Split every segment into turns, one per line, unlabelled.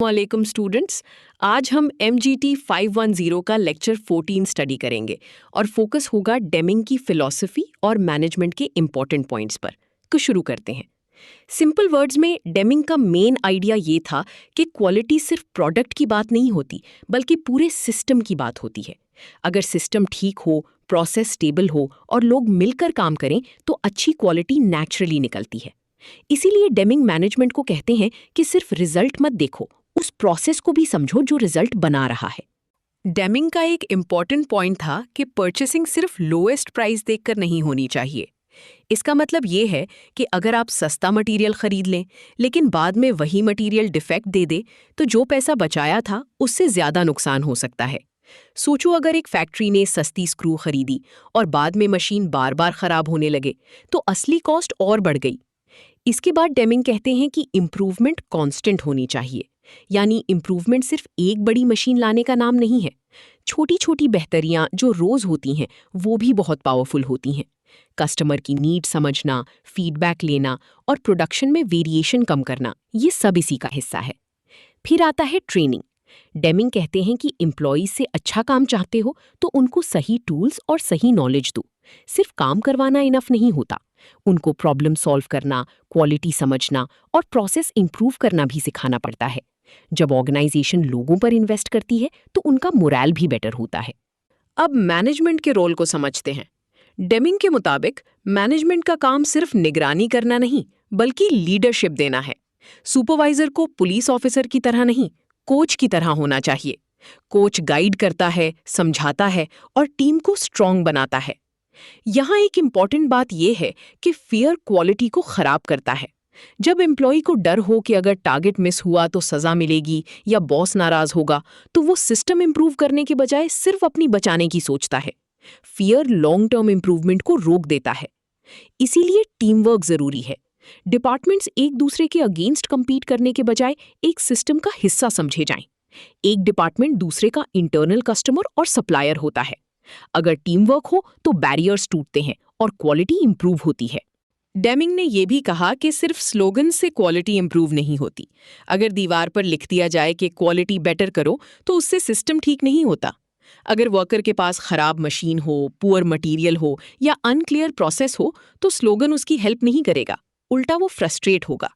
वालेकुम स्टूडेंट्स। आज हम MGT 510 का लेक्चर 14 स्टडी करेंगे और फोकस होगा डेमिंग की फिलॉसफी और मैनेजमेंट के इम्पॉर्टेंट पॉइंट्स पर। तो शुरू करते हैं। सिंपल वर्ड्स में डेमिंग का मेन आइडिया ये था कि क्वालिटी सिर्फ प्रोडक्ट की बात नहीं होती बल्कि पूरे सिस्टम की बात होती है। अगर सिस्टम ठीक हो, प्रोसेस स्टेबल हो और लोग मिलकर काम करें तो अच्छी क्वालिटी नेचुरली निकलती है। इसीलिए डेमिंग मैनेजमेंट को कहते हैं कि सिर्फ रिजल्ट मत देखो, उस प्रोसेस को भी समझो जो रिजल्ट बना रहा है। डेमिंग का एक इम्पॉर्टेंट पॉइंट था कि परचेसिंग सिर्फ लोएस्ट प्राइस देखकर नहीं होनी चाहिए। इसका मतलब ये है कि अगर आप सस्ता मटेरियल खरीद लें लेकिन बाद में वही मटेरियल डिफेक्ट दे दे तो जो पैसा बचाया था उससे ज्यादा नुकसान हो सकता है। सोचो, अगर एक फैक्ट्री ने सस्ती स्क्रू खरीदी और बाद में मशीन बार बार खराब होने लगे तो असली कॉस्ट और बढ़ गई। इसके बाद डेमिंग कहते हैं कि इम्प्रूवमेंट कांस्टेंट होनी चाहिए, यानी इम्प्रूवमेंट सिर्फ एक बड़ी मशीन लाने का नाम नहीं है। छोटी छोटी बेहतरियां जो रोज होती हैं वो भी बहुत पावरफुल होती हैं। कस्टमर की नीड समझना, फीडबैक लेना और प्रोडक्शन में वेरिएशन कम करना, ये सब इसी का हिस्सा है। फिर आता है ट्रेनिंग। डेमिंग कहते हैं कि एम्प्लॉयज से अच्छा काम चाहते हो तो उनको सही टूल्स और सही नॉलेज दो। सिर्फ काम करवाना इनफ नहीं होता, उनको प्रॉब्लम सॉल्व करना, क्वालिटी समझना और प्रोसेस इंप्रूव करना भी सिखाना पड़ता है। जब ऑर्गेनाइजेशन लोगों पर इन्वेस्ट करती है तो उनका मोरल भी बेटर होता है। अब मैनेजमेंट के रोल को समझते हैं। डेमिंग के मुताबिक मैनेजमेंट का काम सिर्फ निगरानी करना नहीं बल्कि लीडरशिप देना है। सुपरवाइजर को पुलिस ऑफिसर की तरह नहीं, कोच की तरह होना चाहिए। कोच गाइड करता है, समझाता है और टीम को स्ट्रांग बनाता है। यहाँ एक इम्पॉर्टेंट बात यह है कि फियर क्वालिटी को खराब करता है। जब एम्प्लॉय को डर हो कि अगर टारगेट मिस हुआ तो सजा मिलेगी या बॉस नाराज होगा तो वो सिस्टम इंप्रूव करने के बजाय सिर्फ अपनी बचाने की सोचता है। फियर लॉन्ग टर्म इंप्रूवमेंट को रोक देता है। इसीलिए टीम वर्क जरूरी है। डिपार्टमेंट्स एक दूसरे के अगेंस्ट कंपीट करने के बजाय एक सिस्टम का हिस्सा समझे जाएं। एक डिपार्टमेंट दूसरे का इंटरनल कस्टमर और सप्लायर होता है। अगर टीम वर्क हो तो बैरियर्स टूटते हैं और क्वालिटी इंप्रूव होती है। डेमिंग ने यह भी कहा कि सिर्फ स्लोगन से क्वालिटी इंप्रूव नहीं होती। अगर दीवार पर लिख दिया जाए कि क्वालिटी बेटर करो तो उससे सिस्टम ठीक नहीं होता। अगर वर्कर के पास खराब मशीन हो, पुअर मटेरियल हो या अनक्लियर प्रोसेस हो तो स्लोगन उसकी हेल्प नहीं करेगा, उल्टा वो फ्रस्ट्रेट होगा।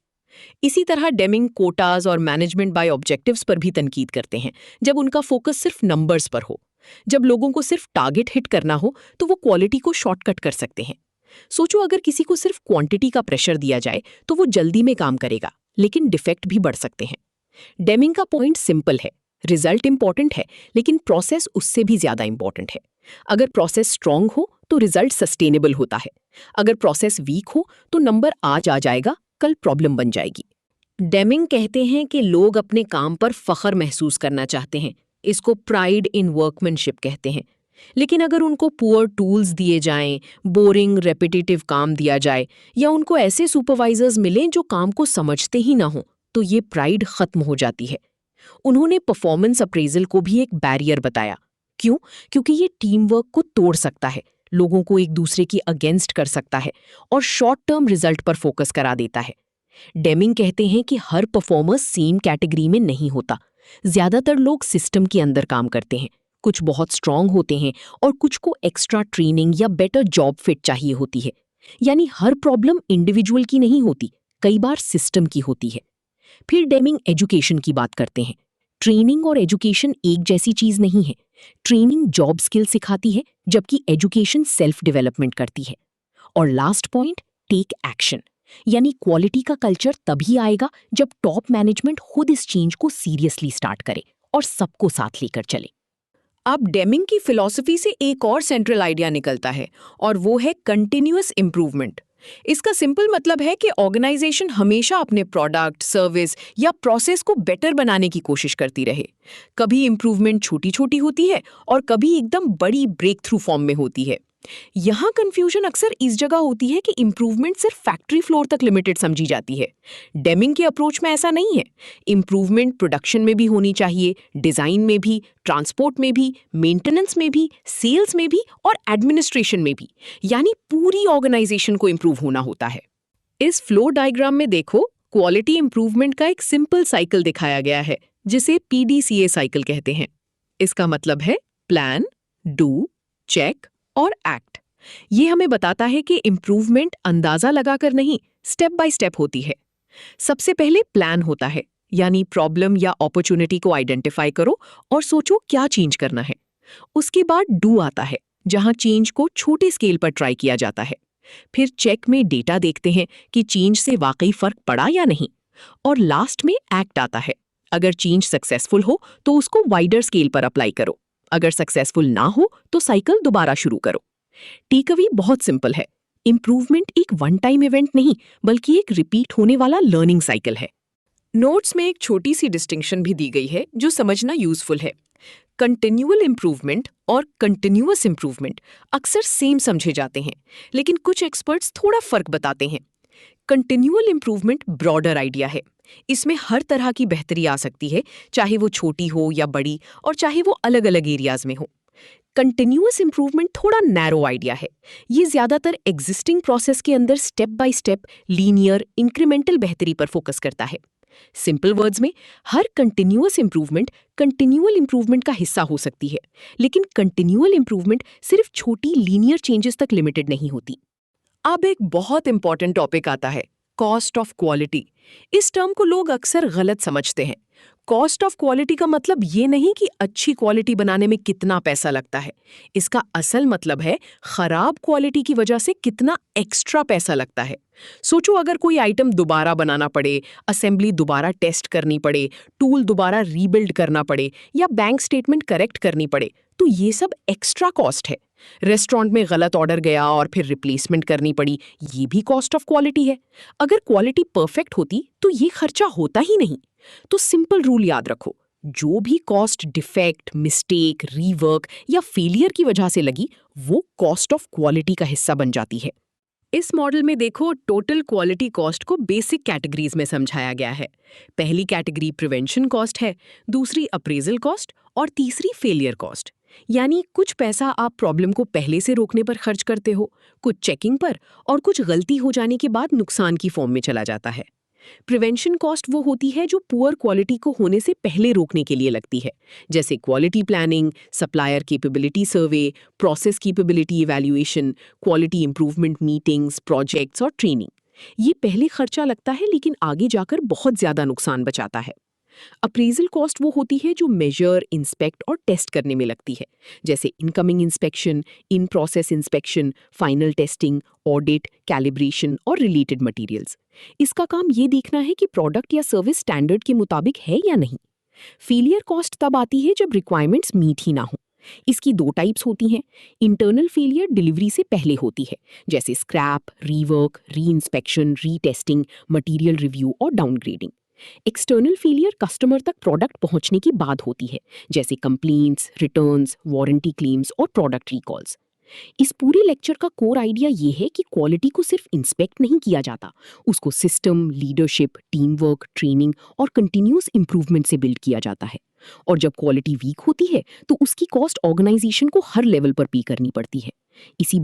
इसी तरह डेमिंग कोटाज और मैनेजमेंट बाय ऑब्जेक्टिव्स पर भी तनकीद करते हैं। जब उनका फोकस सिर्फ नंबर्स पर हो, जब लोगों को सिर्फ टारगेट हिट करना हो तो वो क्वालिटी को शॉर्टकट कर सकते हैं। सोचो, अगर किसी को सिर्फ क्वांटिटी का प्रेशर दिया जाए तो वो जल्दी में काम करेगा लेकिन डिफेक्ट भी बढ़ सकते हैं। डेमिंग का पॉइंट सिंपल है, रिजल्ट इंपॉर्टेंट है लेकिन प्रोसेस उससे भी ज्यादा इंपॉर्टेंट है। अगर प्रोसेस स्ट्रांग हो तो रिजल्ट सस्टेनेबल होता है। अगर प्रोसेस वीक हो तो नंबर आज आ जाएगा, कल प्रॉब्लम बन जाएगी। डेमिंग कहते हैं कि लोग अपने काम पर फख्र महसूस करना चाहते हैं, इसको प्राइड इन वर्कमैनशिप कहते हैं। लेकिन अगर उनको पुअर टूल्स दिए जाएं, बोरिंग रेपिटेटिव काम दिया जाए या उनको ऐसे सुपरवाइजर्स मिलें जो काम को समझते ही ना हो तो ये प्राइड खत्म हो जाती है। उन्होंने परफॉर्मेंस अप्रेजल को भी एक बैरियर बताया। क्यों? क्योंकि ये टीम वर्क को तोड़ सकता है, लोगों को एक दूसरे की अगेंस्ट कर सकता है और शॉर्ट टर्म रिजल्ट पर फोकस करा देता है। डेमिंग कहते हैं कि हर परफॉर्मर सेम कैटेगरी में नहीं होता। ज्यादातर लोग सिस्टम के अंदर काम करते हैं, कुछ बहुत स्ट्रांग होते हैं और कुछ को एक्स्ट्रा ट्रेनिंग या बेटर जॉब फिट चाहिए होती है। यानी हर प्रॉब्लम इंडिविजुअल की नहीं होती, कई बार सिस्टम की होती है। फिर डेमिंग एजुकेशन की बात करते हैं। ट्रेनिंग और एजुकेशन एक जैसी चीज नहीं है। ट्रेनिंग जॉब स्किल सिखाती है जबकि एजुकेशन सेल्फ डेवलपमेंट करती है। और लास्ट पॉइंट, टेक एक्शन, यानी क्वालिटी का कल्चर तभी आएगा जब टॉप मैनेजमेंट खुद इस चेंज को सीरियसली स्टार्ट करे और सबको साथ लेकर चले। अब डेमिंग की फिलॉसफी से एक और सेंट्रल आइडिया निकलता है और वो है कंटिन्यूअस इंप्रूवमेंट। इसका सिंपल मतलब है कि ऑर्गेनाइजेशन हमेशा अपने प्रोडक्ट, सर्विस या प्रोसेस को बेटर बनाने की कोशिश करती रहे। कभी इंप्रूवमेंट छोटी छोटी होती है और कभी एकदम बड़ी ब्रेक थ्रू फॉर्म में होती है। यहाँ कंफ्यूजन अक्सर इस जगह होती है कि इंप्रूवमेंट सिर्फ फैक्ट्री फ्लोर तक लिमिटेड समझी जाती है। डेमिंग के अप्रोच में ऐसा नहीं है। इंप्रूवमेंट प्रोडक्शन में भी होनी चाहिए, डिजाइन में भी, ट्रांसपोर्ट में भी, मेंटेनेंस में भी, सेल्स में भी और एडमिनिस्ट्रेशन में भी, यानी पूरी ऑर्गेनाइजेशन को इंप्रूव होना होता है। इस फ्लो डायग्राम में देखो, क्वालिटी इंप्रूवमेंट का एक सिंपल साइकिल दिखाया गया है जिसे PDCA साइकिल कहते हैं। इसका मतलब है प्लान, डू, चेक और एक्ट। ये हमें बताता है कि इम्प्रूवमेंट अंदाजा लगाकर नहीं, स्टेप बाय स्टेप होती है। सबसे पहले प्लान होता है, यानी प्रॉब्लम या अपॉर्चुनिटी को आइडेंटिफाई करो और सोचो क्या चेंज करना है। उसके बाद डू आता है, जहां चेंज को छोटे स्केल पर ट्राई किया जाता है। फिर चेक में डेटा देखते हैं कि चेंज से वाकई फर्क पड़ा या नहीं। और लास्ट में एक्ट आता है। अगर चेंज सक्सेसफुल हो तो उसको वाइडर स्केल पर अप्लाई करो। अगर सक्सेसफुल ना हो तो साइकिल दोबारा शुरू करो। टेकअवे बहुत सिंपल है। इंप्रूवमेंट एक वन टाइम इवेंट नहीं, बल्कि एक रिपीट होने वाला लर्निंग साइकिल है। नोट्स में एक छोटी सी डिस्टिंक्शन भी दी गई है जो समझना यूजफुल है। कंटिन्यूअल इंप्रूवमेंट और कंटिन्यूअस इंप्रूवमेंट अक्सर सेम समझे जाते हैं, लेकिन कुछ एक्सपर्ट्स थोड़ा फर्क बताते हैं। कंटिन्यूअल इंप्रूवमेंट ब्रॉडर आइडिया है। इसमें हर तरह की बेहतरी आ सकती है, चाहे वो छोटी हो या बड़ी, और चाहे वो अलग अलग एरियाज में हो। कंटिन्यूअस इंप्रूवमेंट थोड़ा नैरो आइडिया है। ये ज्यादातर एग्जिस्टिंग प्रोसेस के अंदर step by step linear incremental बेहतरी पर फोकस करता है। सिंपल वर्ड्स में, हर कंटिन्यूअस इंप्रूवमेंट कंटिन्यूअल इंप्रूवमेंट का हिस्सा हो सकती है, लेकिन कंटिन्यूअल इंप्रूवमेंट सिर्फ छोटी लीनियर चेंजेस तक लिमिटेड नहीं होती। अब एक बहुत इंपॉर्टेंट टॉपिक आता है, कॉस्ट ऑफ क्वालिटी। इस टर्म को लोग अक्सर गलत समझते हैं। कॉस्ट ऑफ क्वालिटी का मतलब ये नहीं कि अच्छी क्वालिटी बनाने में कितना पैसा लगता है। इसका असल मतलब है खराब क्वालिटी की वजह से कितना एक्स्ट्रा पैसा लगता है। सोचो, अगर कोई आइटम दोबारा बनाना पड़े, असेंबली दोबारा टेस्ट करनी पड़े, टूल दोबारा रीबिल्ड करना पड़े या बैंक स्टेटमेंट करेक्ट करनी पड़े, तो ये सब एक्स्ट्रा कॉस्ट है। रेस्टोरेंट में गलत ऑर्डर गया और फिर रिप्लेसमेंट करनी पड़ी, ये भी कॉस्ट ऑफ क्वालिटी है। अगर क्वालिटी परफेक्ट होती तो ये खर्चा होता ही नहीं। तो सिंपल रूल याद रखो, जो भी कॉस्ट डिफेक्ट, मिस्टेक, रीवर्क या फेलियर की वजह से लगी, वो कॉस्ट ऑफ क्वालिटी का हिस्सा बन जाती है। इस मॉडल में देखो, टोटल क्वालिटी कॉस्ट को बेसिक कैटेगरीज में समझाया गया है। पहली कैटेगरी प्रिवेंशन कॉस्ट है, दूसरी अप्रेजल कॉस्ट और तीसरी फेलियर कॉस्ट। यानी कुछ पैसा आप प्रॉब्लम को पहले से रोकने पर खर्च करते हो, कुछ चेकिंग पर, और कुछ गलती हो जाने के बाद नुकसान की फॉर्म में चला जाता है। प्रिवेंशन कॉस्ट वो होती है जो पुअर क्वालिटी को होने से पहले रोकने के लिए लगती है, जैसे quality planning, supplier capability survey, process capability evaluation, quality improvement meetings, projects और ट्रेनिंग। ये पहले खर्चा लगता है, लेकिन आगे जाकर बहुत ज्यादा नुकसान बचाता है। अप्रेजल कॉस्ट वो होती है जो मेजर, इंस्पेक्ट और टेस्ट करने में लगती है, जैसे incoming inspection, in process inspection, final testing, audit, calibration और रिलेटेड मटेरियल्स। इसका काम ये देखना है कि प्रोडक्ट या सर्विस स्टैंडर्ड के मुताबिक है या नहीं। फेलियर कॉस्ट तब आती है जब रिक्वायरमेंट्स मीट ही ना हो। इसकी दो टाइप्स होती हैं। इंटरनल फेलियर डिलीवरी से पहले होती है, जैसे स्क्रैप, रीवर्क, री इंस्पेक्शन, रीटेस्टिंग, मटीरियल रिव्यू और डाउनग्रेडिंग। एक्सटर्नल फेलियर कस्टमर तक प्रोडक्ट पहुंचने के बाद होती है, जैसे कंप्लेंट्स, रिटर्न्स, वारंटी क्लेम्स और प्रोडक्ट रिकॉल्स। इस पूरे लेक्चर का कोर आइडिया ये है कि क्वालिटी को सिर्फ इंस्पेक्ट नहीं किया जाता, उसको system, leadership, team work, training और कंटिन्यूअस इंप्रूवमेंट से बिल्ड किया जाता है। और जब क्वालिटी वीक होती है तो उसकी कॉस्ट ऑर्गेनाइजेशन को हर लेवल पर पे करनी पड़ती है। इसी